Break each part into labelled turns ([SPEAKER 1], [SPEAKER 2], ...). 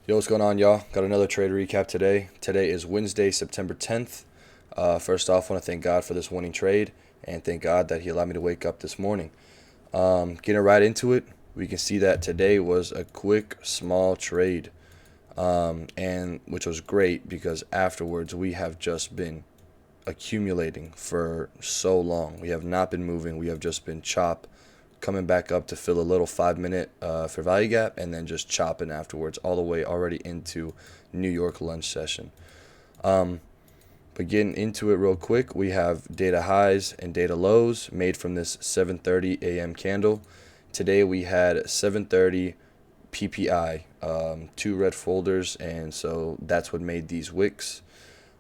[SPEAKER 1] Yo, what's going on, y'all? Got another trade recap today. Today is Wednesday, September 10th. First off, I want to thank God for this winning trade and thank God that He allowed me to wake up this morning. Getting right into it, we can see that today was a quick, small trade, and which was great because afterwards we have just been accumulating for so long. We have not been moving. We have just been coming back up to fill a little 5 minute for value gap, and then just chopping afterwards all the way already into New York lunch session. But getting into it real quick, we have data highs and data lows made from this 7:30 a.m. candle. Today we had 7:30 PPI, two red folders, and so that's what made these wicks.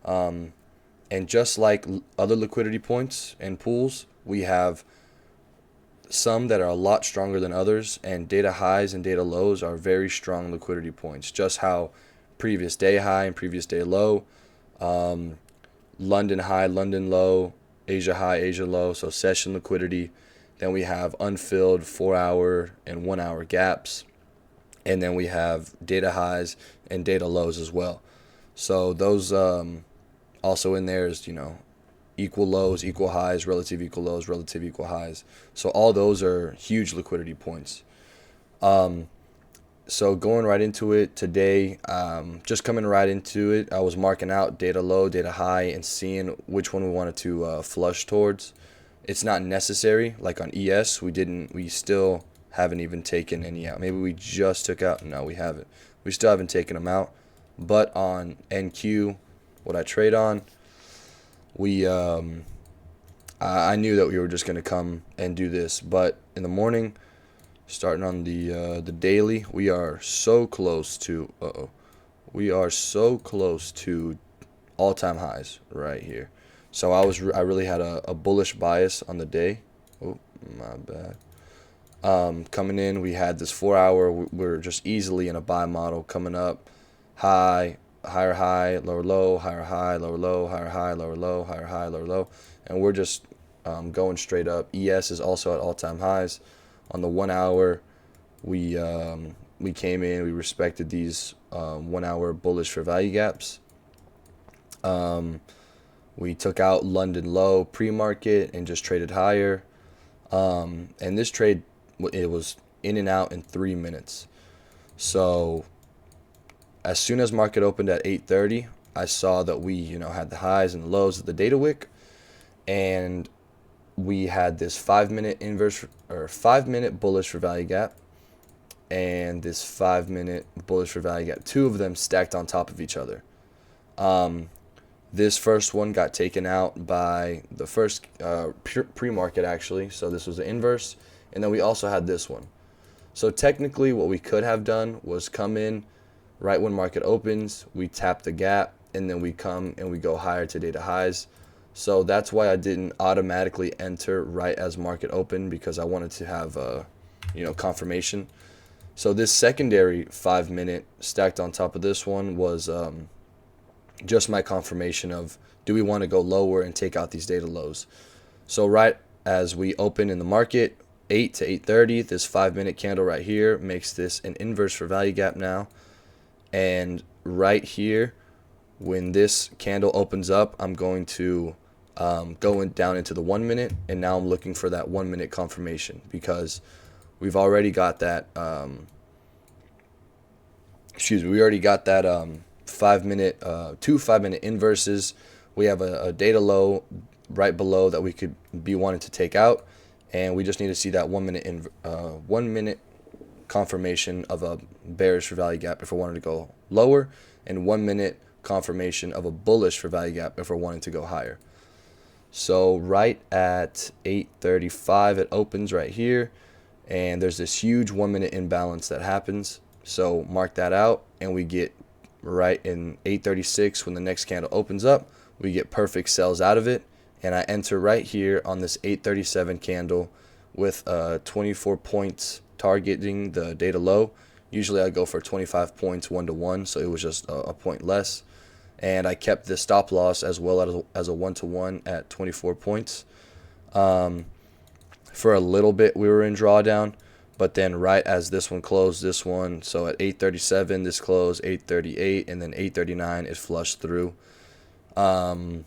[SPEAKER 1] And just like other liquidity points and pools, we have some that are a lot stronger than others, and data highs and data lows are very strong liquidity points. Just how previous day high and previous day low, London high, London low, Asia high, Asia low, so session liquidity. Then we have unfilled 4-hour and 1-hour gaps, and then we have data highs and data lows as well. So those also in there is, equal lows, equal highs, relative equal lows, relative equal highs. So all those are huge liquidity points. So going right into it today, just coming right into it, I was marking out data low, data high, and seeing which one we wanted to flush towards. It's not necessary. Like on ES, we still haven't even taken any out. Maybe we just took out. No, we haven't. We still haven't taken them out. But on NQ, what I trade on, I knew that we were just going to come and do this. But in the morning, starting on the daily, we are so close to all-time highs right here. So I really had a bullish bias on the day. Oh, my bad. Coming in, we had this 4-hour. We're just easily in a buy model coming up, high, higher high, lower low, higher high, lower low, higher high, lower low, higher high, lower low, and we're just going straight up. ES is also at all-time highs. On the 1-hour, we came in, we respected these 1-hour bullish for value gaps. We took out London low pre-market and just traded higher. And this trade, it was in and out in 3 minutes. So as soon as market opened at 8:30, I saw that we, had the highs and the lows of the data wick, and we had this 5-minute inverse or 5-minute bullish for value gap, and this 5-minute bullish for value gap. Two of them stacked on top of each other. This first one got taken out by the first pre-market actually. So this was the inverse, and then we also had this one. So technically, what we could have done was come in right when market opens, we tap the gap, and then we come and we go higher to data highs. So that's why I didn't automatically enter right as market opened, because I wanted to have confirmation. So this secondary 5-minute stacked on top of this one was just my confirmation of, do we want to go lower and take out these data lows? So right as we open in the market, 8 to 8:30, this 5-minute candle right here makes this an inverse for value gap now. And right here, when this candle opens up, I'm going to go down into the 1 minute, and now I'm looking for that 1 minute confirmation, because we've already got that. We already got that 5-minute, two 5-minute inverses. We have a data low right below that we could be wanting to take out, and we just need to see that 1 minute 1 minute confirmation of a bearish for value gap if we're wanting to go lower, and 1 minute confirmation of a bullish for value gap if we're wanting to go higher. So right at 8:35, it opens right here, and there's this huge 1 minute imbalance that happens. So mark that out, and we get right in 8:36 when the next candle opens up, we get perfect sells out of it, and I enter right here on this 8:37 candle with 24 points targeting the data low. Usually I go for 25 points 1-to-1, so it was just a point less, and I kept the stop loss as well as a 1-to-1 at 24 points. For a little bit we were in drawdown, But then right as this one closed, so at 8:37 this closed, 8:38, and then 8:39 it flushed through. Um,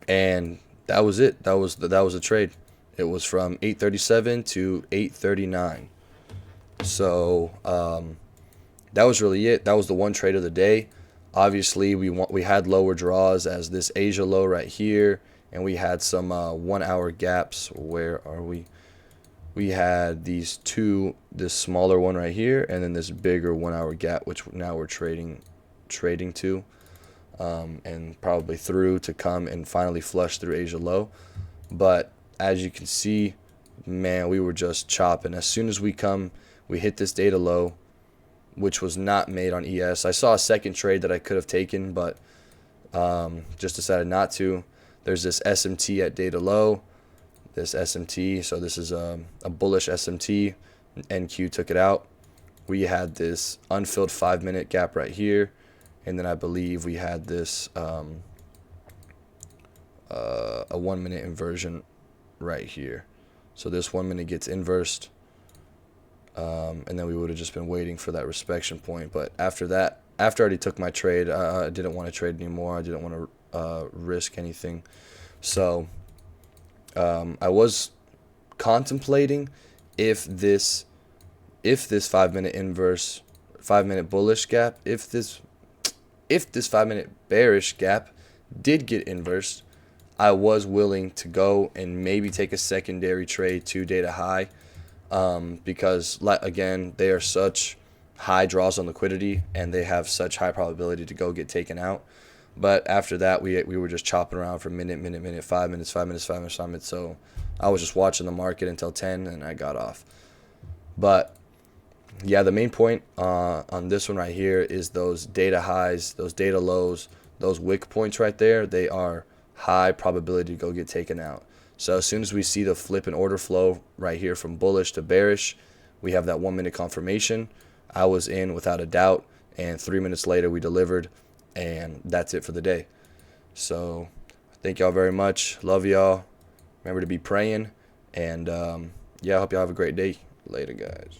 [SPEAKER 1] and that was it. That was a trade. It was from 8:37 to 8:39. So that was really it. That was the one trade of the day. Obviously, we had lower draws as this Asia low right here, and we had some 1 hour gaps. Where are we? We had this smaller one right here, and then this bigger 1 hour gap, which now we're trading to, and probably through to come and finally flush through Asia low. But as you can see, man, we were just chopping. As soon as we hit this data low, which was not made on ES. I saw a second trade that I could have taken, but just decided not to. There's this SMT at data low. This SMT, so this is a bullish SMT. NQ took it out. We had this unfilled 5-minute gap right here, and then I believe we had this a 1 minute inversion right here. So this 1 minute gets inversed, and then we would have just been waiting for that respect point. But after that, after I already took my trade, I didn't want to trade anymore. I didn't want to risk anything. So I was contemplating if this 5-minute inverse, 5-minute bullish gap, if this 5-minute bearish gap did get inversed, I was willing to go and maybe take a secondary trade to data high, because again, they are such high draws on liquidity and they have such high probability to go get taken out. But after that, we were just chopping around for minute, 5 minutes, 5 minutes, 5 minutes, 5 minutes. So I was just watching the market until 10 and I got off. But yeah, the main point on this one right here is those data highs, those data lows, those wick points right there. They are high probability to go get taken out. So as soon as we see the flip and order flow right here from bullish to bearish, we have that 1 minute confirmation. I was in without a doubt, and 3 minutes later we delivered, and that's it for the day. So thank y'all very much. Love y'all. Remember to be praying, and yeah, I hope y'all have a great day. Later, guys.